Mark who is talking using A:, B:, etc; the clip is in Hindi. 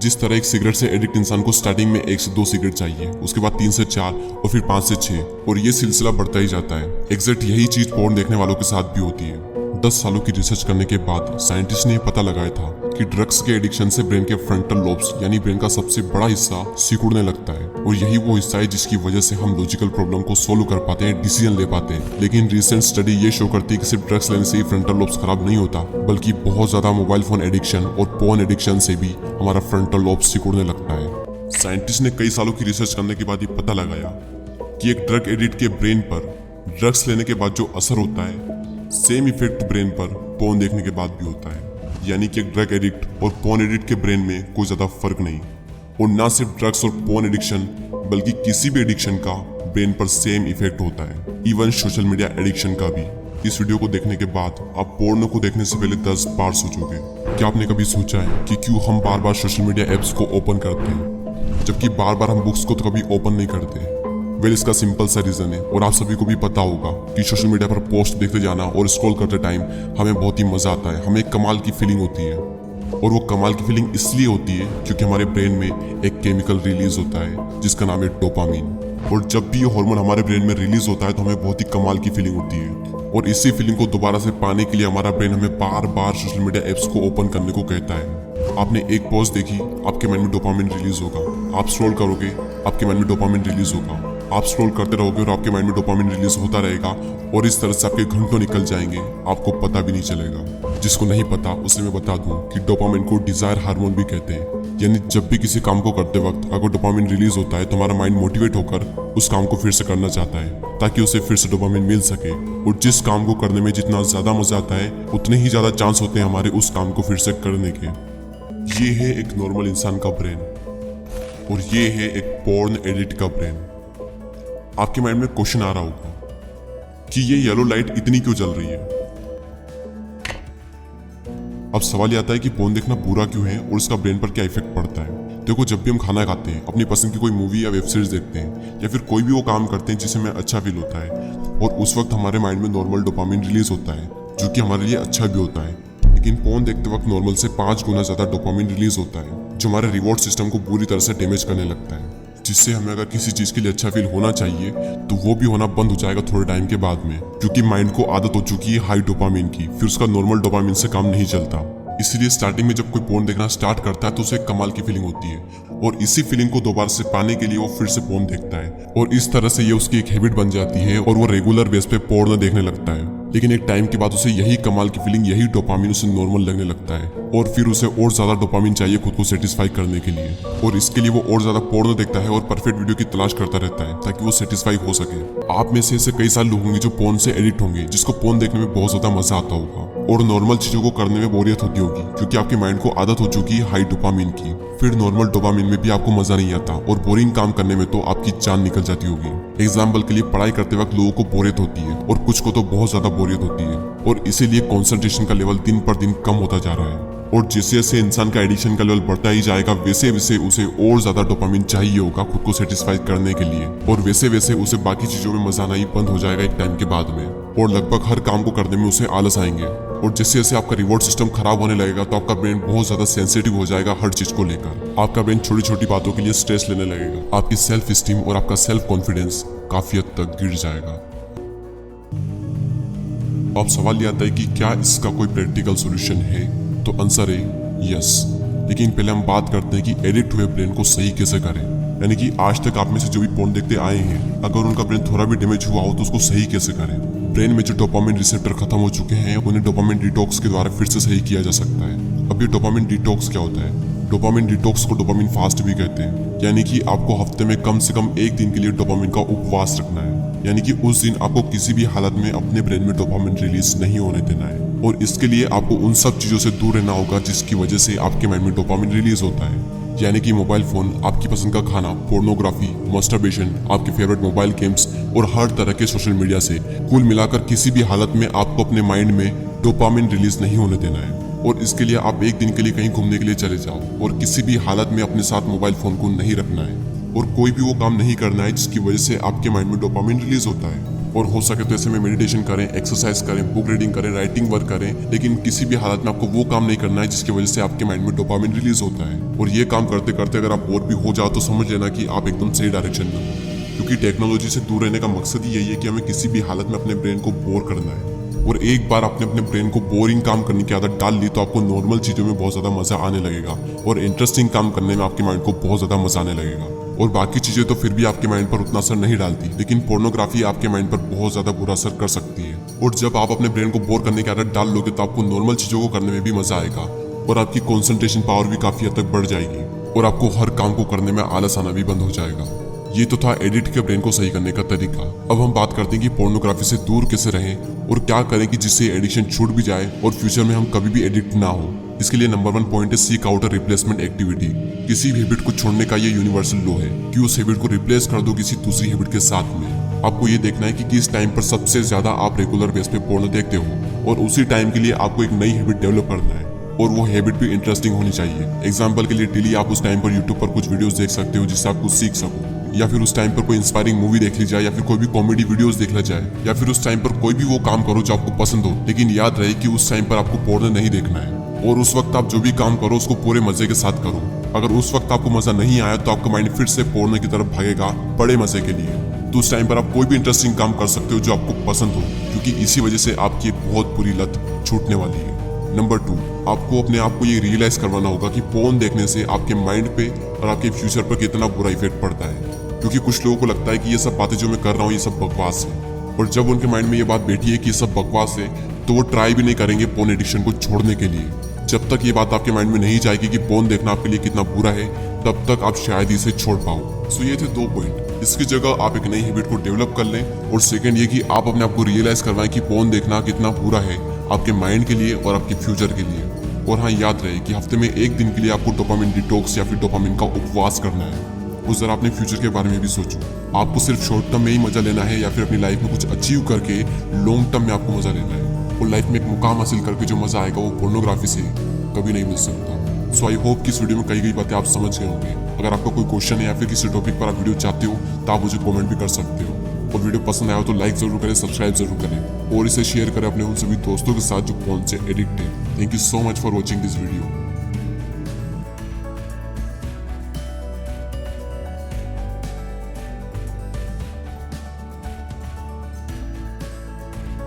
A: जिस तरह एक सिगरेट से एडिक्ट इंसान को स्टार्टिंग में 1 से 2 सिगरेट चाहिए, उसके बाद 3 से 4 और फिर 5 से 6 और ये सिलसिला बढ़ता ही जाता है। एग्जैक्ट यही चीज पोर्न देखने वालों के साथ भी होती है। 10 सालों की रिसर्च करने के बाद साइंटिस्ट ने पता लगाया था कि ड्रग्स के एडिक्शन से ब्रेन के फ्रंटल लोब्स यानी ब्रेन का सबसे बड़ा हिस्सा सिकुड़ने लगता है और यही वो हिस्सा है जिसकी वजह से हम लॉजिकल प्रॉब्लम को सोल्व कर पाते हैं, डिसीजन ले पाते हैं। लेकिन रिसेंट स्टडी ये शो करती है कि सिर्फ ड्रग्स लेने से ही फ्रंटल लोब्स खराब नहीं होता, बल्कि बहुत ज्यादा मोबाइल फोन एडिक्शन और पोर्न एडिक्शन से भी हमारा फ्रंटल लोब्स सिकुड़ने लगता है। साइंटिस्ट ने कई सालों की रिसर्च करने के बाद ये पता लगाया कि एक ड्रग एडिक्ट के ब्रेन पर ड्रग्स लेने के बाद जो असर होता है, सेम इफेक्ट ब्रेन पर पोर्न देखने के बाद भी होता है। यानी कि एक ड्रग एडिक्ट और पोर्न एडिक्ट के ब्रेन में कोई ज्यादा फर्क नहीं, और ना सिर्फ ड्रग्स और पोर्न एडिक्शन बल्कि किसी भी एडिक्शन का ब्रेन पर सेम इफेक्ट होता है, इवन सोशल मीडिया एडिक्शन का भी। इस वीडियो को देखने के बाद आप पोर्नो को देखने से पहले 10 बार सोचोगे। क्या आपने कभी सोचा है कि क्यों हम बार बार सोशल मीडिया एप्स को ओपन करते हैं जबकि बार बार हम बुक्स को तो कभी ओपन नहीं करते? वेल, इसका सिंपल सा रीजन है और आप सभी को भी पता होगा कि सोशल मीडिया पर पोस्ट देखते जाना और स्क्रॉल करते टाइम हमें बहुत ही मजा आता है, हमें एक कमाल की फीलिंग होती है। और वो कमाल की फीलिंग इसलिए होती है क्योंकि हमारे ब्रेन में एक केमिकल रिलीज होता है जिसका नाम है डोपामीन। और जब भी ये हार्मोन हमारे ब्रेन में रिलीज होता है तो हमें बहुत ही कमाल की फीलिंग होती है, और इसी फीलिंग को दोबारा से पाने के लिए हमारा ब्रेन हमें बार बार सोशल मीडिया एप्स को ओपन करने को कहता है। आपने एक पोस्ट देखी, आपके माइंड में डोपामिन रिलीज होगा। आप स्क्रॉल करोगे, आपके माइंड में डोपामिन रिलीज होगा। आप स्क्रॉल करते रहोगे और आपके माइंड में डोपामिन रिलीज होता रहेगा, और इस तरह से आपके घंटों निकल जाएंगे, आपको पता भी नहीं चलेगा। जिसको नहीं पता उसे मैं बता दूं कि डोपामिन को डिजायर हार्मोन भी कहते हैं। यानी जब भी किसी काम को करते वक्त अगर डोपामिन रिलीज होता है तो हमारा माइंड मोटिवेट होकर उस काम को फिर से करना चाहता है ताकि उसे फिर से डोपामिन मिल सके। और जिस काम को करने में जितना ज्यादा मजा आता है उतने ही ज्यादा चांस होते हैं हमारे उस काम को फिर से करने के। ये है एक नॉर्मल इंसान का ब्रेन और ये है एक पोर्न एडिक्ट का ब्रेन। आपके माइंड में क्वेश्चन आ रहा होगा कि ये येलो लाइट इतनी क्यों जल रही है। अब सवाल आता है कि पोर्न देखना बुरा क्यों है और इसका ब्रेन पर क्या इफेक्ट पड़ता है। देखो, जब भी हम खाना खाते हैं, अपनी पसंद की कोई मूवी या वेब सीरीज देखते हैं या फिर कोई भी वो काम करते हैं जिससे हमें अच्छा फील होता है, और उस वक्त हमारे माइंड में नॉर्मल डोपामिन रिलीज होता है जो कि हमारे लिए अच्छा भी होता है। लेकिन पोर्न देखते वक्त नॉर्मल से 5 गुना ज्यादा डोपामिन रिलीज होता है जो हमारे रिवॉर्ड सिस्टम को बुरी तरह से डैमेज करने लगता है, जिससे हमें अगर किसी चीज के लिए अच्छा फील होना चाहिए तो वो भी होना बंद हो जाएगा थोड़े टाइम के बाद में, क्योंकि माइंड को आदत हो चुकी है हाई डोपामिन की, फिर उसका नॉर्मल डोपामिन से काम नहीं चलता। इसीलिए स्टार्टिंग में जब कोई पोर्न देखना स्टार्ट करता है तो उसे एक कमाल की फीलिंग होती है, और इसी फीलिंग को दोबारा से पाने के लिए वो फिर से पोर्न देखता है, और इस तरह से ये उसकी एक हैबिट बन जाती है और वो रेगुलर बेस पे पोर्न देखने लगता है। लेकिन एक टाइम के बाद उसे यही कमाल की फीलिंग, यही डोपामिन उसे नॉर्मल लगने लगता है, और फिर उसे और ज्यादा डोपामिन चाहिए खुद को सेटिस्फाई करने के लिए, और इसके लिए वो और ज्यादा पोर्न देखता है और परफेक्ट वीडियो की तलाश करता रहता है ताकि वो सेटिस्फाई हो सके। आप में से ऐसे कई सारे लोग होंगे जो पोर्न से एडिक्ट होंगे, जिसको पोर्न देखने में बहुत ज्यादा मजा आता होगा और नॉर्मल चीजों को करने में बोरियत होती होगी क्योंकि आपके माइंड को आदत हो चुकी है हाई डोपामिन की। फिर नॉर्मल डोपामिन में भी आपको मजा नहीं आता और बोरिंग काम करने में तो आपकी जान निकल जाती होगी। एग्जाम्पल के लिए, पढ़ाई करते वक्त लोगों को बोरियत होती है और कुछ को तो बहुत ज्यादा बोरियत होती है, और इसीलिए कंसंट्रेशन का लेवल दिन पर दिन कम होता जा रहा है। और जैसे जैसे इंसान का एडिक्शन का लेवल बढ़ता ही जाएगा वैसे वैसे उसे और ज्यादा डोपामिन चाहिए होगा खुद को सेटिस्फाई करने के लिए, और वैसे वैसे उसे बाकी चीजों में मजा आना ही बंद हो जाएगा एक टाइम के बाद में, और लगभग हर काम को करने में उसे आलस आएंगे। और जैसे जैसे आपका रिवॉर्ड सिस्टम खराब होने लगेगा तो आपका ब्रेन बहुत ज्यादा सेंसिटिव हो जाएगा हर चीज को लेकर। आपका ब्रेन छोटी छोटी बातों के लिए स्ट्रेस लेने लगेगा, आपकी सेल्फ स्टीम और आपका सेल्फ कॉन्फिडेंस काफी हद तक गिर जाएगा। अब सवाल ये आता है कि क्या इसका कोई प्रैक्टिकल सॉल्यूशन है? तो आंसर है यस। लेकिन पहले हम बात करते हैं कि एडिक्ट हुए ब्रेन को सही कैसे करें। यानी कि आज तक आप में से जो भी पोर्न देखते आए हैं, अगर उनका ब्रेन थोड़ा भी डैमेज हुआ हो तो उसको सही कैसे करें। ब्रेन में जो डोपामिन रिसेप्टर खत्म हो चुके हैं उन्हें डोपामिन डिटॉक्स के द्वारा फिर से सही किया जा सकता है। अब ये डोपामिन डिटॉक्स क्या होता है? डोपामिन डिटॉक्स को डोपामिन फास्ट भी कहते हैं, यानी कि आपको हफ्ते में कम से कम 1 दिन के लिए डोपामिन का उपवास रखना है। यानी कि उस दिन आपको किसी भी हालत में अपने ब्रेन में डोपामिन रिलीज नहीं होने देना है, और इसके लिए आपको उन सब चीजों से दूर रहना होगा जिसकी वजह से आपके माइंड में डोपामिन रिलीज होता है। यानी कि मोबाइल फोन, आपकी पसंद का खाना, पोर्नोग्राफी, मस्टरबेशन, आपके फेवरेट मोबाइल गेम्स और हर तरह के सोशल मीडिया से कुल मिलाकर किसी भी हालत में आपको अपने माइंड में डोपामिन रिलीज नहीं होने देना है। और इसके लिए आप 1 दिन के लिए कहीं घूमने के लिए चले जाओ और किसी भी हालत में अपने साथ मोबाइल फोन को नहीं रखना है, और कोई भी वो काम नहीं करना है जिसकी वजह से आपके माइंड में डोपामिन रिलीज होता है। और हो सके तो ऐसे में मेडिटेशन करें, एक्सरसाइज करें, बुक रीडिंग करें, राइटिंग वर्क करें, लेकिन किसी भी हालत में आपको वो काम नहीं करना है जिसकी वजह से आपके माइंड में डोपामिन रिलीज होता है। और ये काम करते करते अगर आप बोर भी हो जाओ तो समझ लेना कि आप एकदम सही डायरेक्शन में हो, क्योंकि टेक्नोलॉजी से दूर रहने का मकसद ही यही है कि हमें किसी भी हालत में अपने ब्रेन को बोर करना है। और एक बार आपने अपने ब्रेन को बोरिंग काम करने की आदत डाल ली तो आपको नॉर्मल चीजों में बहुत ज्यादा मजा आने लगेगा और इंटरेस्टिंग काम करने में आपके माइंड को बहुत ज्यादा मजा आने लगेगा। और बाकी चीजें तो फिर भी आपके माइंड पर उतना असर नहीं डालती, लेकिन पोर्नोग्राफी आपके माइंड पर बहुत ज्यादा बुरा असर कर सकती है। और जब आप अपने ब्रेन को बोर करने की आदत डाल लोगे तो आपको नॉर्मल चीजों को करने में भी मजा आएगा और आपकी कॉन्सेंट्रेशन पावर भी काफी हद तक बढ़ जाएगी और आपको हर काम को करने में आलस आना भी बंद हो जाएगा। ये तो था एडिक्ट के ब्रेन को सही करने का तरीका। अब हम बात करते हैं कि पोर्नोग्राफी से दूर कैसे रहें और क्या करें कि जिससे एडिक्शन छूट भी जाए और फ्यूचर में हम कभी भी एडिक्ट ना हो। इसके लिए नंबर 1 पॉइंट है seek out a replacement activity. किसी भी हैबिट को छोड़ने का ये यूनिवर्सल लॉ है कि उस हैबिट को रिप्लेस कर दो किसी दूसरी हैबिट के साथ में। आपको ये देखना है कि किस टाइम पर सबसे ज्यादा आप रेगुलर बेस पे पोर्नो देखते हो और उसी टाइम के लिए आपको एक नई हैबिट डेवलप करना है और वो हैबिट भी इंटरेस्टिंग होनी चाहिए। एग्जाम्पल के लिए डेली आप उस टाइम पर यूट्यूब पर कुछ वीडियोस देख सकते हो जिससे आप कुछ सीख सको, या फिर उस टाइम पर कोई इंस्पायरिंग मूवी देख ली जाए, या फिर कोई भी कॉमेडी वीडियोस देख ला जाए, या फिर उस टाइम पर कोई भी वो काम करो जो आपको पसंद हो। लेकिन याद रहे कि उस टाइम पर आपको पोर्नो नहीं देखना है और उस वक्त आप जो भी काम करो उसको पूरे मजे के साथ करो। अगर उस वक्त आपको मजा नहीं आया तो आपका माइंड फिर से पोर्नो की तरफ भागेगा बड़े मजे के लिए। तो उस टाइम पर आप कोई भी इंटरेस्टिंग काम कर सकते हो जो आपको पसंद हो, क्योंकि इसी वजह से आपकी एक बहुत बुरी लत छूटने वाली है। नंबर 2, आपको अपने आप को ये रियलाइज करवाना होगा कि पोर्न देखने से आपके माइंड पे और आपके फ्यूचर पर कितना बुरा इफेक्ट पड़ता है। क्योंकि कुछ लोगों को लगता है कि ये सब बातें जो मैं कर रहा हूँ ये सब बकवास है, और जब उनके माइंड में ये बात बैठी है कि ये सब बकवास है तो वो ट्राई भी नहीं करेंगे पोर्न एडिक्शन को छोड़ने के लिए। जब तक ये बात आपके माइंड में नहीं जाएगी कि पोर्न देखना आपके लिए कितना बुरा है, तब तक आप शायद इसे छोड़ पाओ। सो ये थे 2 पॉइंट। इसकी जगह आप एक नई हैबिट को डेवलप कर लें, और सेकंड ये कि आप अपने आप को रियलाइज करवाएं कि पोर्न देखना कितना बुरा है आपके माइंड के लिए और आपके फ्यूचर के लिए। और हाँ, याद रहे कि हफ्ते में 1 दिन के लिए आपको डोपामिन डिटॉक्स या फिर डोपामिन का उपवास करना है। उस जरा अपने फ्यूचर के बारे में भी सोचो। आपको सिर्फ शॉर्ट टर्म में ही मजा लेना है या फिर अपनी लाइफ में कुछ अचीव करके लॉन्ग टर्म में आपको मजा लेना है? और लाइफ में एक मुकाम हासिल करके जो मजा आएगा वो पोर्नोग्राफी से कभी नहीं मिल सकता। सो आई होप कि इस वीडियो में कई गई बातें आप समझ गए होंगे। अगर आपका कोई क्वेश्चन है या फिर किसी टॉपिक पर आप वीडियो चाहते हो तो आप मुझे कमेंट भी कर सकते हो। और वीडियो पसंद आया हो तो लाइक जरूर करें, सब्सक्राइब जरूर करें और इसे शेयर करें अपने उन सभी दोस्तों के साथ जो फोन से एडिक्ट है। Thank you so much for watching this video.